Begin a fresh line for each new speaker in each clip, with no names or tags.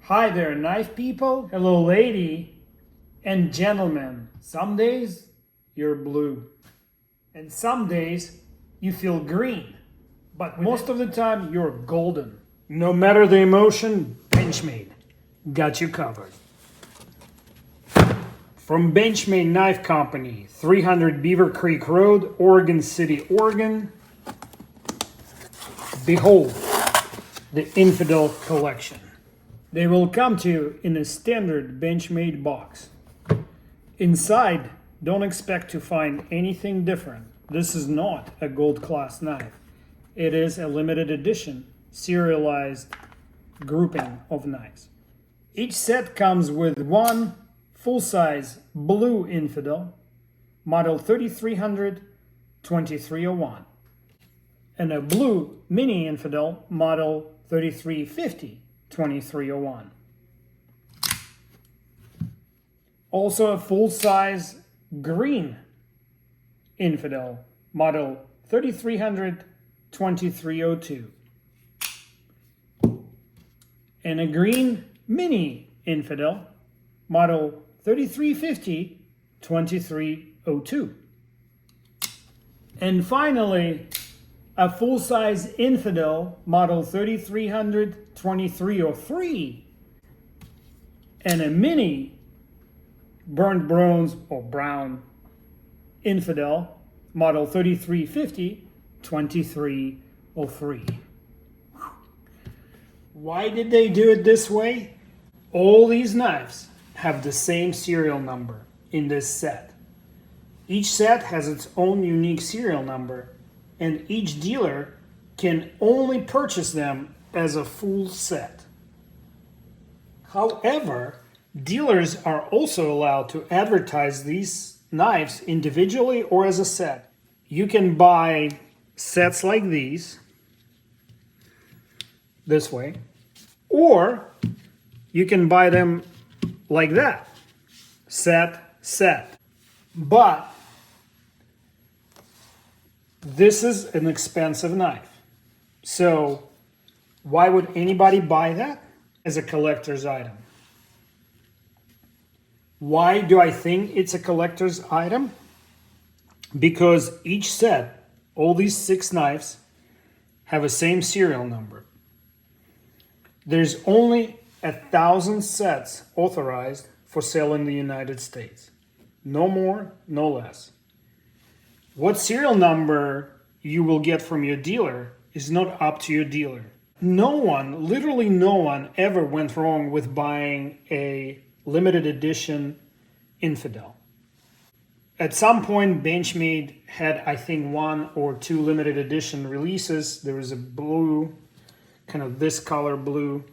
Hi there, knife people. Hello, lady and gentlemen. Some days you're blue, and some days you feel green, but most of the time you're golden. No matter the emotion, Benchmade got you covered. From Benchmade Knife Company, 300 Beaver Creek Road, Oregon City, Oregon. Behold the Infidel collection. They will come to you in a standard Benchmade box. Inside, don't expect to find anything different. This is not a gold class knife. It is a limited edition, serialized grouping of knives. Each set comes with one full-size blue Infidel, model 3300 2301, and a blue mini Infidel, model 3350 2301. Also a full-size green Infidel, model 3300 2302. And a green mini Infidel, model 3350 2302. And finally, a full-size Infidel, model 3300 2303, and a mini burnt bronze or brown Infidel, model 3350 2303. Why did they do it this way? All these knives have the same serial number in this set. Each set has its own unique serial number, and each dealer can only purchase them as a full set. However, dealers are also allowed to advertise these knives individually or as a set. You can buy sets like these, this way, or you can buy them like that, set. But this is an expensive knife. So why would anybody buy that as a collector's item? Why do I think it's a collector's item? Because each set, all these 6 knives, have a same serial number. There's only 1,000 sets authorized for sale in the United States. No more, no less. What serial number you will get from your dealer is not up to your dealer. No one, literally no one, ever went wrong with buying a limited edition Infidel. At some point, Benchmade had, I think, 1 or 2 limited edition releases. There was a blue, kind of this color blue,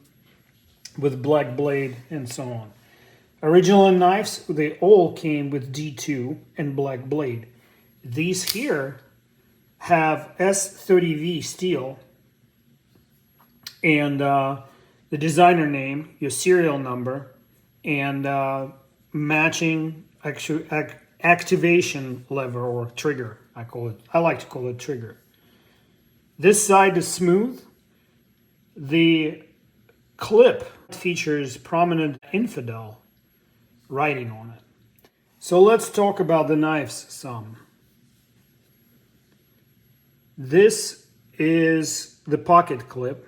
with black blade and so on. Original knives, they all came with D2 and black blade. These here have S30V steel and the designer name, your serial number, and matching activation lever or trigger, I like to call it trigger. This side is smooth. The clip features prominent Infidel writing on it. So let's talk about the knives some. This is the pocket clip,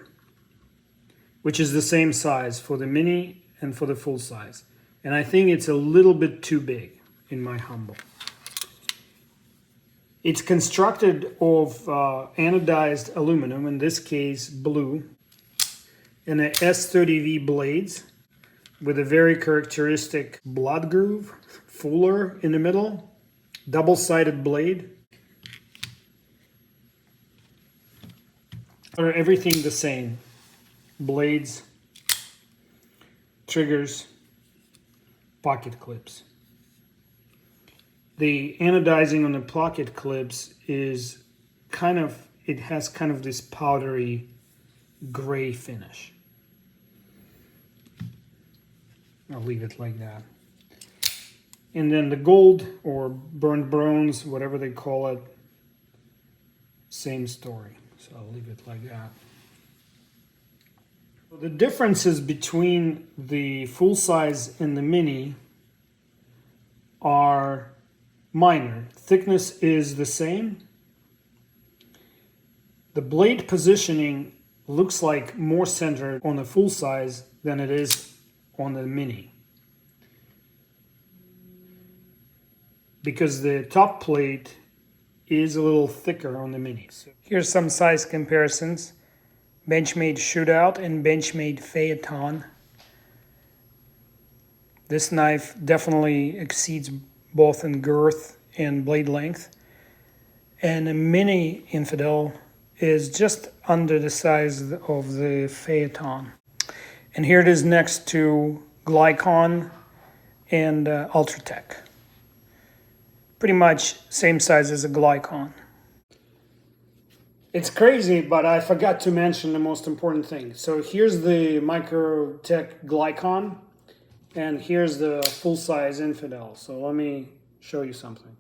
which is the same size for the mini and for the full size. And I think it's a little bit too big, in my humble. It's constructed of anodized aluminum, in this case blue, and a S30V blades with a very characteristic blood groove, fuller in the middle, double-sided blade. Everything the same. Blades, triggers, pocket clips. The anodizing on the pocket clips is it has kind of this powdery gray finish. I'll leave it like that. And then the gold or burnt bronze, whatever they call it, same story. So I'll leave it like that. The differences between the full size and the mini are minor. Thickness is the same. The blade positioning looks like more centered on the full size than it is on the mini, because the top plate is a little thicker on the mini. So here's some size comparisons. Benchmade Shootout and Benchmade Phaeton. This knife definitely exceeds both in girth and blade length. And a mini Infidel is just under the size of the Phaeton. And here it is next to Glycon and Ultratech. Pretty much same size as a Glycon. It's crazy, but I forgot to mention the most important thing. So here's the Microtech Glycon, and here's the full-size Infidel. So let me show you something.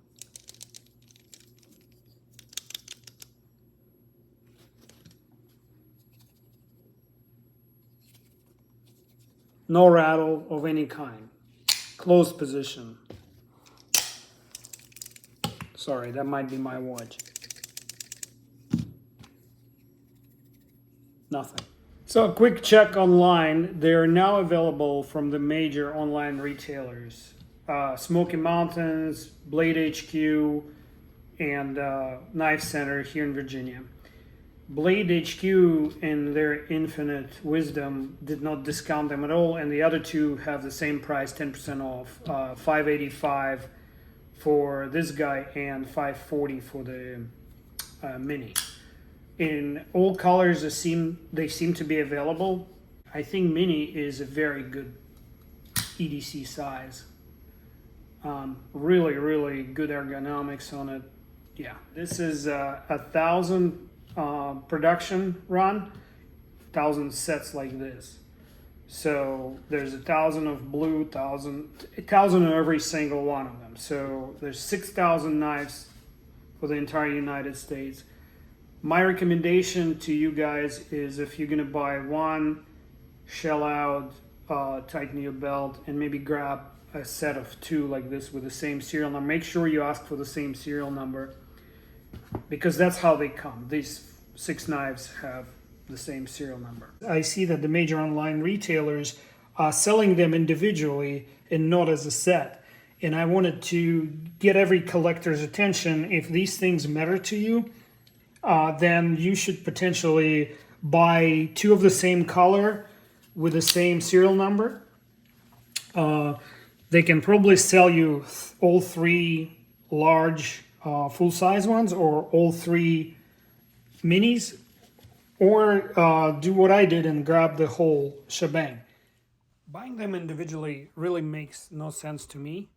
No rattle of any kind. Closed position. Sorry, that might be my watch. Nothing. So a quick check online. They are now available from the major online retailers. Smoky Mountains, Blade HQ, and Knife Center here in Virginia. Blade HQ in their infinite wisdom did not discount them at all, and the other two have the same price, 10% off, $585 for this guy and $540 for the mini. In all colors, they seem to be available. I think mini is a very good EDC size. Really good ergonomics on it. Yeah, this is 1,000 production run, 1,000 sets like this. So there's 1,000 of blue, 1,000 of every single one of them. So there's 6,000 knives for the entire United States. My recommendation to you guys is, if you're gonna buy one, shell out, tighten your belt, and maybe grab a set of two like this with the same serial number. Make sure you ask for the same serial number, because that's how they come. These 6 knives have the same serial number. I see that the major online retailers are selling them individually and not as a set. And I wanted to get every collector's attention. If these things matter to you, then you should potentially buy 2 of the same color with the same serial number. They can probably sell you all 3 large full-size ones, or all 3 minis, or do what I did and grab the whole shebang. Buying them individually really makes no sense to me,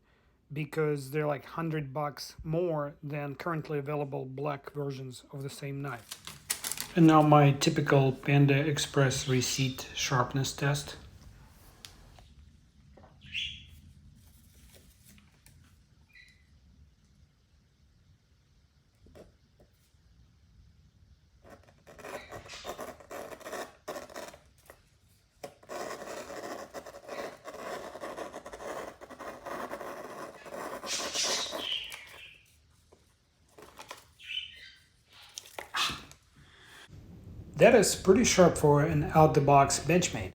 because they're like $100 more than currently available black versions of the same knife. And now my typical Panda Express receipt sharpness test. That is pretty sharp for an out-the-box Benchmade.